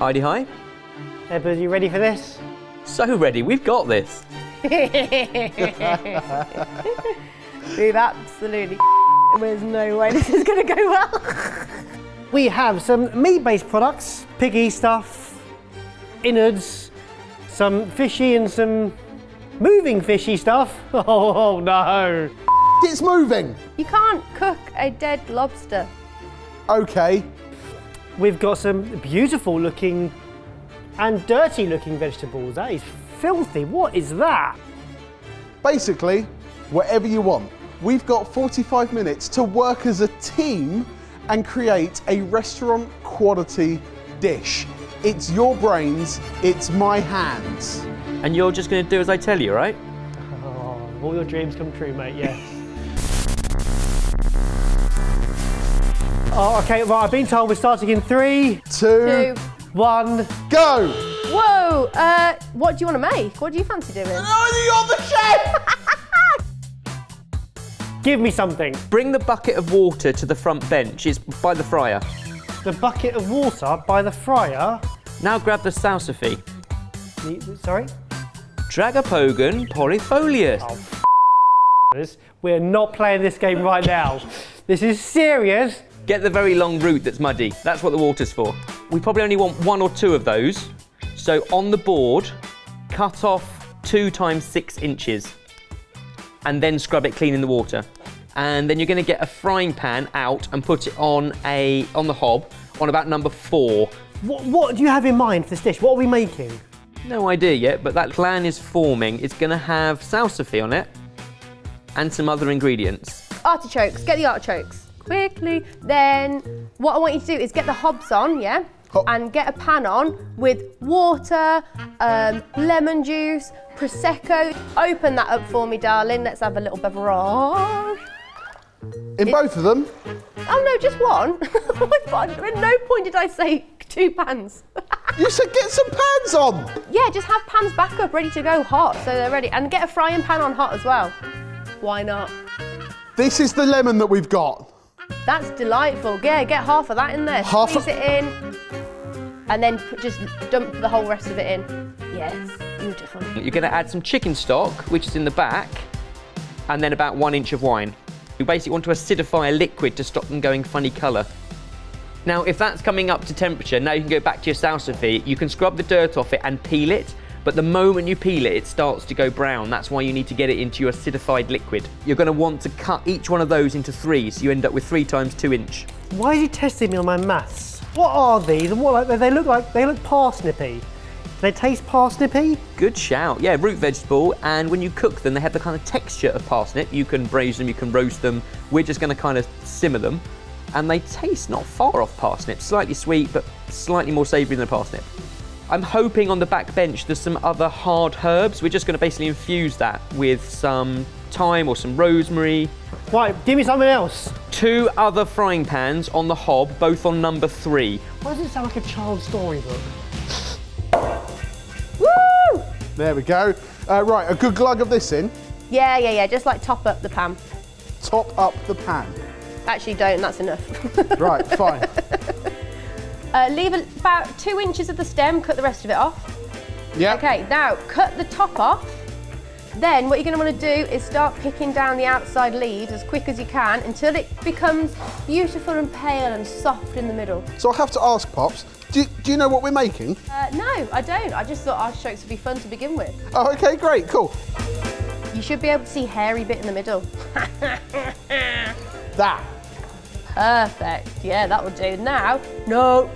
Heidi, hi. Ebba, are you ready for this? So ready, we've got this. Dude, absolutely. There's no way this is going to go well. We have some meat-based products, piggy stuff, innards, some fishy and some moving fishy stuff. Oh no. It's moving. You can't cook a dead lobster. Okay. We've got some beautiful looking and dirty looking vegetables. That is filthy. What is that? Basically, whatever you want. We've got 45 minutes to work as a team and create a restaurant quality dish. It's your brains, it's my hands. And you're just going to do as I tell you, right? Oh, all your dreams come true, mate, yes. Oh, okay, right, I've been told we're starting in 3, 2, 1, go! Whoa, what do you want to make? What do you fancy doing? Oh, you're the chef! give me something. Bring the bucket of water to the front bench. It's by the fryer. The bucket of water by the fryer. Now grab the salsify. Sorry? Dragapogan polyfolius. Oh, we're not playing this game right now. This is serious. Get the very long root that's muddy. That's what the water's for. We probably only want 1 or 2 of those. So on the board, cut off 2 times 6 inches and then scrub it clean in the water. And then you're going to get a frying pan out and put it on the hob on about number 4. What do you have in mind for this dish? What are we making? No idea yet, but that plan is forming. It's going to have salsify on it and some other ingredients. Artichokes, get the artichokes. Quickly. Then what I want you to do is get the hobs on, yeah? And get a pan on with water, lemon juice, Prosecco. Open that up for me, darling. Let's have a little beverage. In both of them? Oh no, just one. At no point did I say 2 pans. You said get some pans on. Yeah, just have pans back up, ready to go hot, so they're ready. And get a frying pan on hot as well. Why not? This is the lemon that we've got. That's delightful. Yeah, get half of that in there. Squeeze it in. And then just dump the whole rest of it in. Yes, beautiful. You're going to add some chicken stock, which is in the back, and then about 1 inch of wine. You basically want to acidify a liquid to stop them going funny colour. Now, if that's coming up to temperature, now you can go back to your salsify. You can scrub the dirt off it and peel it, but the moment you peel it, it starts to go brown. That's why you need to get it into your acidified liquid. You're going to want to cut each one of those into 3, so you end up with 3 times 2 inch. Why is he testing me on my maths? What are these? And what they look parsnippy. Do they taste parsnippy? Good shout. Yeah, root vegetable, and when you cook them, they have the kind of texture of parsnip. You can braise them, you can roast them. We're just going to kind of simmer them, and they taste not far off parsnip. Slightly sweet, but slightly more savoury than a parsnip. I'm hoping on the back bench there's some other hard herbs. We're just going to basically infuse that with some thyme or some rosemary. Right, give me something else. 2 other frying pans on the hob, both on number 3. Why does it sound like a child's storybook? Woo! There we go. Right, a good glug of this in. Yeah. Just like top up the pan. Top up the pan. Actually, don't. That's enough. Right, fine. Leave about 2 inches of the stem. Cut the rest of it off. Yeah. Okay. Now cut the top off. Then what you're going to want to do is start picking down the outside leaves as quick as you can until it becomes beautiful and pale and soft in the middle. So I have to ask, Pops, do you know what we're making? No, I don't. I just thought artichokes would be fun to begin with. Oh, okay, great, cool. You should be able to see hairy bit in the middle. That. Perfect. Yeah, that will do. Now, no.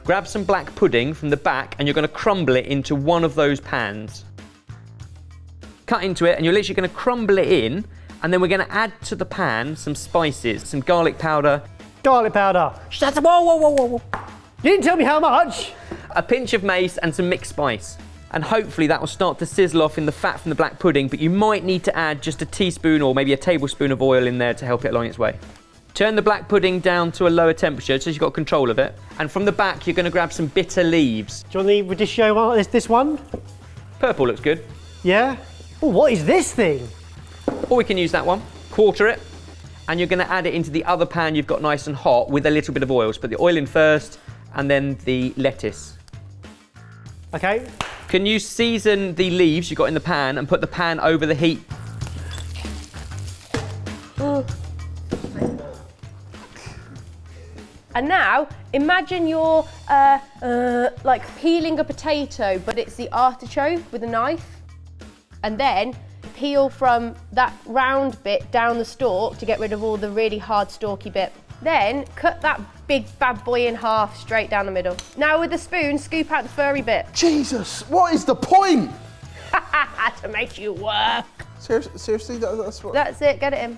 Grab some black pudding from the back, and you're going to crumble it into one of those pans. Cut into it, and you're literally going to crumble it in, and then we're going to add to the pan some spices, some garlic powder. Garlic powder. Whoa. You didn't tell me how much. A pinch of mace and some mixed spice. And hopefully that will start to sizzle off in the fat from the black pudding, but you might need to add just a teaspoon or maybe a tablespoon of oil in there to help it along its way. Turn the black pudding down to a lower temperature so you've got control of it. And from the back, you're going to grab some bitter leaves. Do you want the radicchio one? This one? Purple looks good. Yeah? Oh, what is this thing? Or we can use that one. Quarter it. And you're going to add it into the other pan you've got nice and hot with a little bit of oil. So put the oil in first and then the lettuce. Okay. Can you season the leaves you got in the pan and put the pan over the heat? And now, imagine you're like peeling a potato, but it's the artichoke with a knife. And then peel from that round bit down the stalk to get rid of all the really hard stalky bit. Then cut that big bad boy in half straight down the middle. Now with a spoon, scoop out the furry bit. Jesus, what is the point? To make you work. Seriously, that's what... That's it, get it in.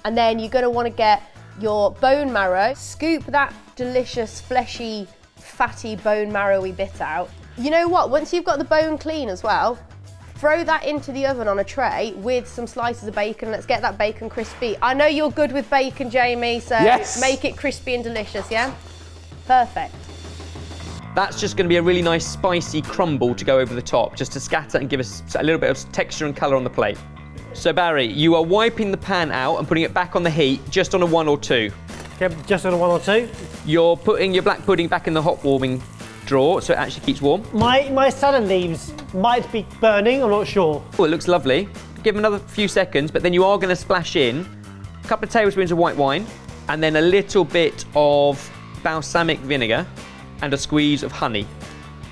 And then you're gonna wanna get your bone marrow, scoop that delicious, fleshy, fatty, bone marrowy bit out. You know what, once you've got the bone clean as well, throw that into the oven on a tray with some slices of bacon. Let's get that bacon crispy. I know you're good with bacon, Jamie, so yes. Make it crispy and delicious, yeah? Perfect. That's just going to be a really nice spicy crumble to go over the top, just to scatter and give us a little bit of texture and colour on the plate. So Barry, you are wiping the pan out and putting it back on the heat, just on a 1 or 2. Okay, just on a 1 or 2. You're putting your black pudding back in the hot warming drawer, so it actually keeps warm. My salad leaves might be burning, I'm not sure. Oh, it looks lovely. Give them another few seconds, but then you are going to splash in a couple of tablespoons of white wine, and then a little bit of balsamic vinegar, and a squeeze of honey.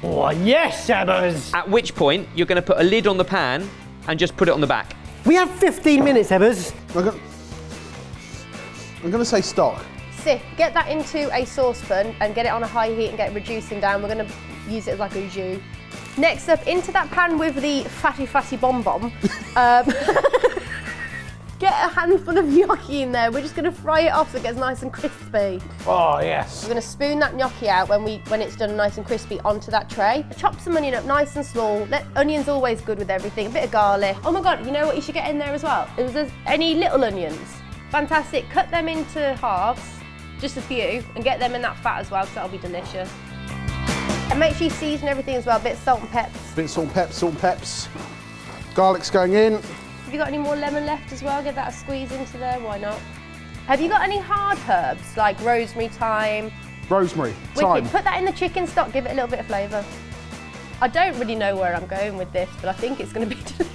Oh, yes, Ebbers! At which point, you're going to put a lid on the pan and just put it on the back. We have 15 minutes, Ebbers. I'm gonna say stock. Sit, get that into a saucepan and get it on a high heat and get it reducing down. We're gonna use it as like a jus. Next up, into that pan with the fatty bomb. Get a handful of gnocchi in there. We're just gonna fry it off so it gets nice and crispy. Oh, yes. We're gonna spoon that gnocchi out when it's done nice and crispy onto that tray. Chop some onion up nice and small. Onion's always good with everything. A bit of garlic. Oh my God, you know what you should get in there as well? Is there any little onions? Fantastic, cut them into halves, just a few, and get them in that fat as well, because that'll be delicious. And make sure you season everything as well, a bit of salt and peps. Bit of salt and peps. Garlic's going in. Have you got any more lemon left as well? Get that a squeeze into there, why not? Have you got any hard herbs, like rosemary, thyme? Rosemary, Wicked. thyme. Put that in the chicken stock, give it a little bit of flavour. I don't really know where I'm going with this, but I think it's going to be delicious.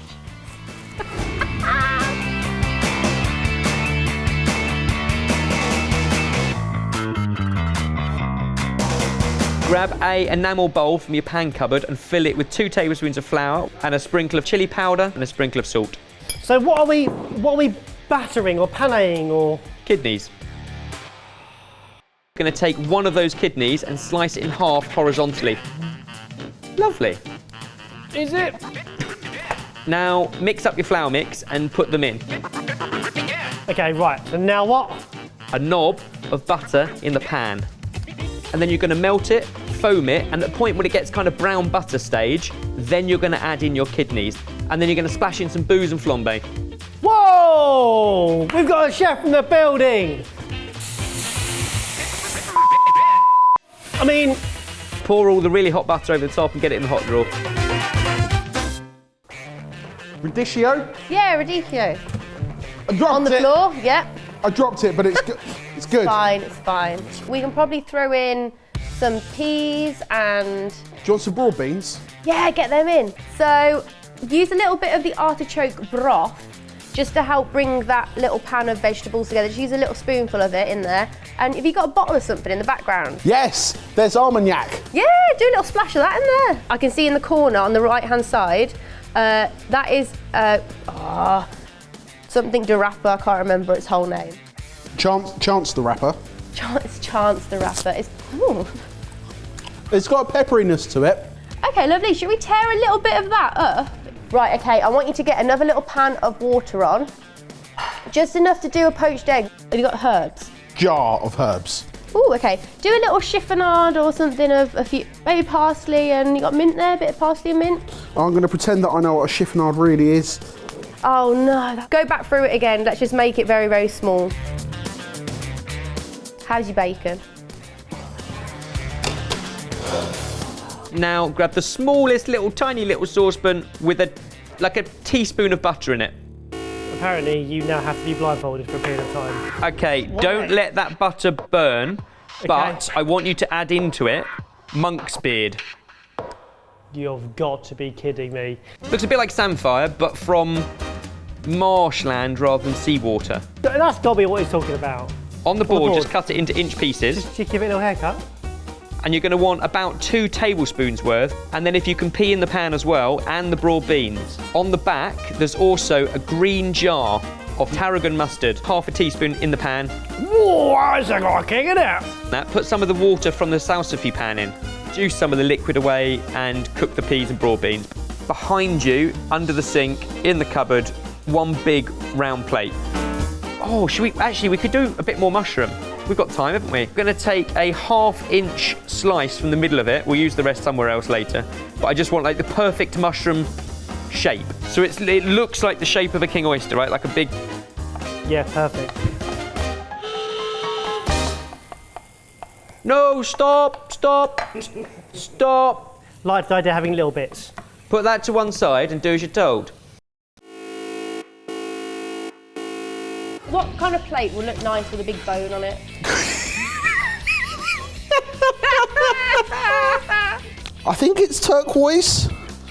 Grab a enamel bowl from your pan cupboard and fill it with 2 tablespoons of flour and a sprinkle of chili powder and a sprinkle of salt. So what are we battering or paneing or? Kidneys. Going to take one of those kidneys and slice it in half horizontally. Lovely. Is it? Now mix up your flour mix and put them in. Okay, right, so now what? A knob of butter in the pan. And then you're going to melt it, foam it, and at the point when it gets kind of brown butter stage, then you're going to add in your kidneys. And then you're going to splash in some booze and flambe. Whoa! We've got a chef in the building! I mean... Pour all the really hot butter over the top and get it in the hot drawer. Radicchio. Yeah, radicchio. I dropped On the it. floor, yeah. I dropped it, but it's good. It's good. Fine, it's fine. We can probably throw in some peas and... Do you want some broad beans? Yeah, get them in. So use a little bit of the artichoke broth just to help bring that little pan of vegetables together. Just use a little spoonful of it in there. And have you got a bottle of something in the background? Yes, there's Armagnac. Yeah, do a little splash of that in there. I can see in the corner on the right-hand side, that is something de Rapper, I can't remember its whole name. Chance the Rapper. It's Chance the Rapper. It's got a pepperiness to it. Okay, lovely. Should we tear a little bit of that up? Right, okay, I want you to get another little pan of water on. Just enough to do a poached egg. Have you got herbs? Jar of herbs. Ooh, okay. Do a little chiffonade or something of a few, maybe parsley, and you got mint there, a bit of parsley and mint. I'm going to pretend that I know what a chiffonade really is. Oh no, go back through it again. Let's just make it very, very small. How's your bacon? Now grab the smallest tiny little saucepan with like a teaspoon of butter in it. Apparently you now have to be blindfolded for a period of time. Okay, Why? Don't let that butter burn. But I want you to add into it monk's beard. You've got to be kidding me. Looks a bit like samphire, but from marshland rather than seawater. That's got to be what he's talking about. On the board, just cut it into inch pieces. Just give it a little haircut. And you're going to want about 2 tablespoons worth. And then if you can pea in the pan as well, and the broad beans. On the back, there's also a green jar of tarragon mustard, half a teaspoon in the pan. Whoa, that's like kicking it out. Now, put some of the water from the salsify pan in. Juice some of the liquid away and cook the peas and broad beans. Behind you, under the sink, in the cupboard, one big round plate. Oh, we could do a bit more mushroom. We've got time, haven't we? We're going to take a 1/2 inch slice from the middle of it. We'll use the rest somewhere else later. But I just want like the perfect mushroom shape. So it looks like the shape of a king oyster, right? Like a big... Yeah, perfect. No, stop. Like the idea of having little bits. Put that to one side and do as you're told. What kind of plate will look nice with a big bone on it? I think it's turquoise.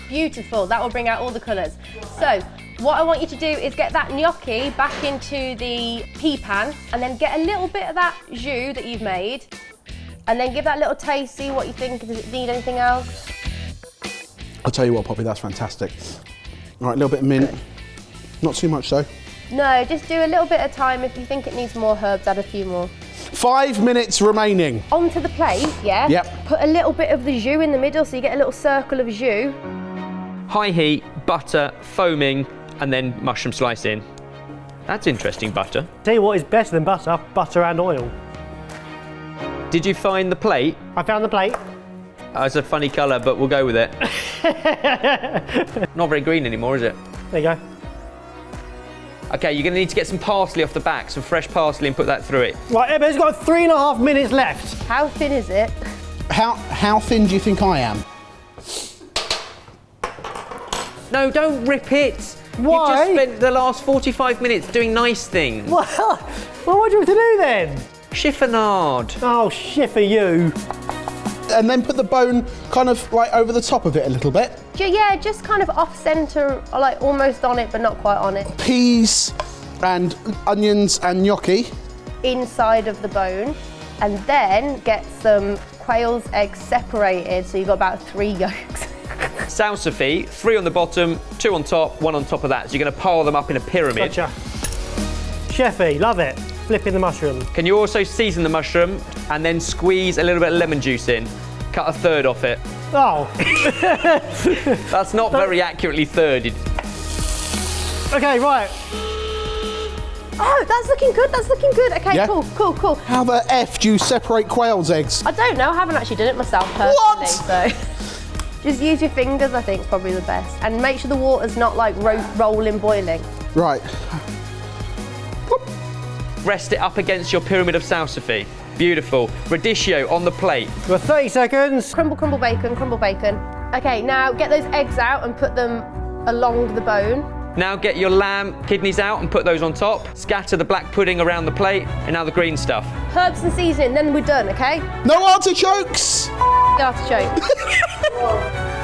Beautiful, that will bring out all the colours. So, what I want you to do is get that gnocchi back into the pea pan and then get a little bit of that jus that you've made and then give that a little taste, see what you think. Does it need anything else? I'll tell you what, Poppy, that's fantastic. All right, a little bit of mint. Good. Not too much though. No, just do a little bit of time. If you think it needs more herbs, add a few more. 5 minutes remaining. Onto the plate, yeah? Yep. Put a little bit of the jus in the middle so you get a little circle of jus. High heat, butter, foaming, and then mushroom slice in. That's interesting, butter. Tell you what is better than butter, butter and oil. Did you find the plate? I found the plate. It's a funny colour, but we'll go with it. Not very green anymore, is it? There you go. Okay, you're going to need to get some parsley off the back, some fresh parsley, and put that through it. Right, Emma's got 3.5 minutes left. How thin is it? How thin do you think I am? No, don't rip it. Why? You've just spent the last 45 minutes doing nice things. Well, what do you want to do then? Chiffonade. Oh, shit for you. And then put the bone kind of like over the top of it a little bit. Yeah, just kind of off-centre, like almost on it, but not quite on it. Peas and onions and gnocchi. Inside of the bone. And then get some quail's eggs separated, so you've got about 3 yolks. Salsify, 3 on the bottom, 2 on top, 1 on top of that. So you're going to pile them up in a pyramid. Gotcha. Chefy, love it. Flipping the mushroom. Can you also season the mushroom and then squeeze a little bit of lemon juice in? Cut a third off it. Oh. That's not very accurately thirded. Okay, right. Oh, that's looking good, that's looking good. Okay, Yeah? cool. How the F do you separate quail's eggs? I don't know, I haven't actually done it myself personally, What? so. Just use your fingers, I think, is probably the best. And make sure the water's not like rolling, boiling. Right. Rest it up against your pyramid of salsify. Beautiful. Radicchio on the plate. We've got 30 seconds. Crumble bacon. Okay, now get those eggs out and put them along the bone. Now get your lamb kidneys out and put those on top. Scatter the black pudding around the plate, and now the green stuff. Herbs and seasoning, then we're done, okay? No artichokes! Artichoke.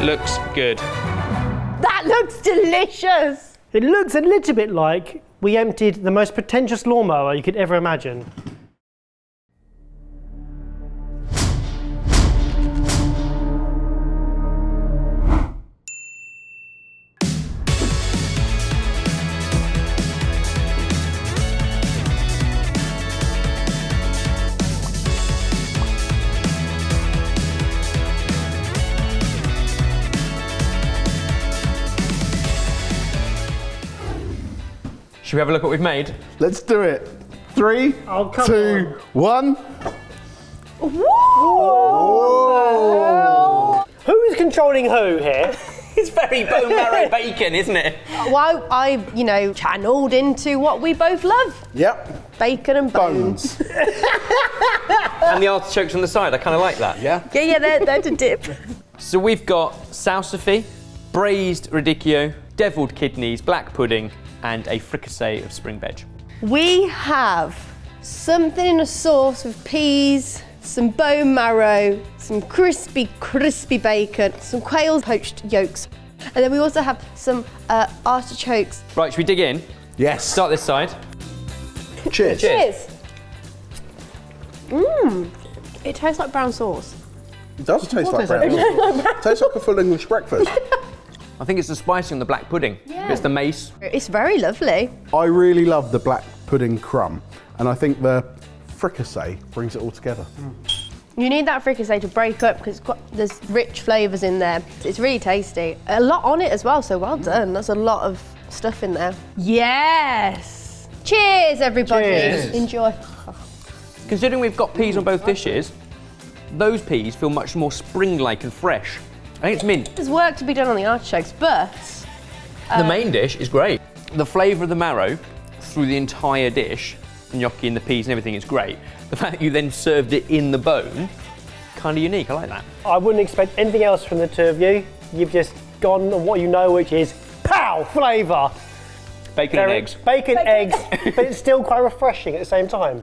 Looks good. That looks delicious! It looks a little bit like we emptied the most pretentious lawnmower you could ever imagine. Should we have a look at what we've made? Let's do it. 3, Oh, come 2, 1. Whoa! Who is controlling who here? It's very bone marrow bacon, isn't it? Well, I, channeled into what we both love. Yep. Bacon and bones. Bones. And the artichokes on the side, I kind of like that. Yeah. Yeah, they're to dip. So we've got salsify, braised radicchio, devilled kidneys, black pudding, and a fricassee of spring veg. We have something in a sauce with peas, some bone marrow, some crispy bacon, some quail poached yolks. And then we also have some artichokes. Right, should we dig in? Yes. Start this side. Cheers. Cheers. Mmm, it tastes like brown sauce. It does taste like brown. It tastes like a full English breakfast. I think it's the spicy on the black pudding. Yeah. It's the mace. It's very lovely. I really love the black pudding crumb, and I think the fricassee brings it all together. You need that fricassee to break up because there's rich flavours in there. It's really tasty. A lot on it as well, so well done. That's a lot of stuff in there. Yes! Cheers, everybody. Cheers. Enjoy. Considering we've got peas on both dishes, those peas feel much more spring-like and fresh. I think it's mint. There's work to be done on the artichokes, but The main dish is great. The flavour of the marrow through the entire dish, the gnocchi and the peas and everything is great. The fact that you then served it in the bone, kind of unique. I like that. I wouldn't expect anything else from the two of you. You've just gone on what you know, which is pow flavour. Bacon and eggs. Bacon, eggs, but it's still quite refreshing at the same time.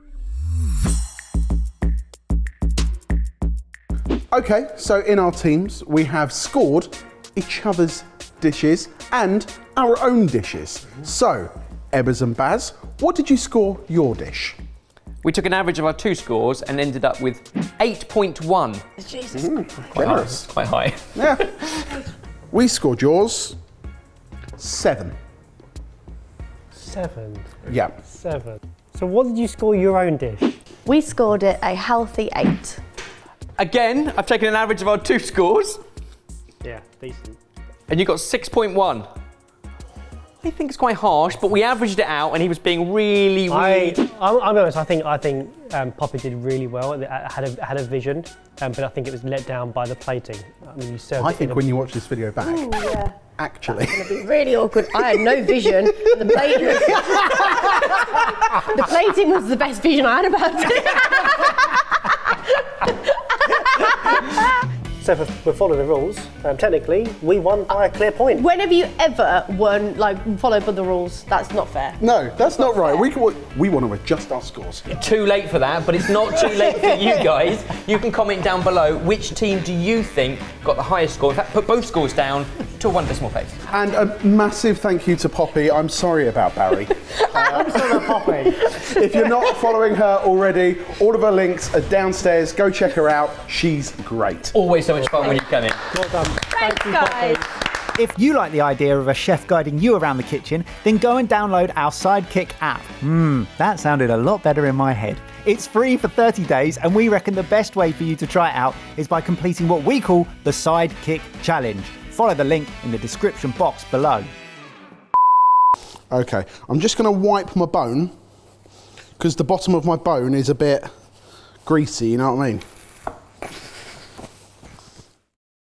Okay, so in our teams, we have scored each other's dishes and our own dishes. So, Ebbers and Baz, what did you score your dish? We took an average of our two scores and ended up with 8.1. Jesus. Generous. Quite high. Yeah. We scored yours 7. 7. Yeah. 7. So what did you score your own dish? We scored it a healthy 8. Again, I've taken an average of our two scores Yeah, decent. and you got 6.1. I think it's quite harsh, but we averaged it out and he was being really, really... I'm honest, I think Poppy did really well. It had a vision, but I think it was let down by the plating. I mean, you served I it think in when you watch this video back, Yeah. actually, It'd be really awkward. I had no vision. The plating was the best vision I had about it. So we're following the rules. Technically, we won by a clear point. When have you ever followed by the rules? That's not fair. no, that's not right. We want to adjust our scores. Too late for that, but it's not too late for you guys. You can comment down below which team do you think got the highest score. In fact, put both scores down to one decimal place. And a massive thank you to Poppy. I'm sorry about Barry. I'm sorry about Poppy. If you're not following her already, all of her links are downstairs. Go check her out. She's great. Always so much fun when you come in. Well done. Thanks, you, guys. Poppy. If you like the idea of a chef guiding you around the kitchen, then go and download our Sidekick app. That sounded a lot better in my head. It's free for 30 days, and we reckon the best way for you to try it out is by completing what we call the Sidekick Challenge. Follow the link in the description box below. Okay, I'm just going to wipe my bone because the bottom of my bone is a bit greasy, you know what I mean?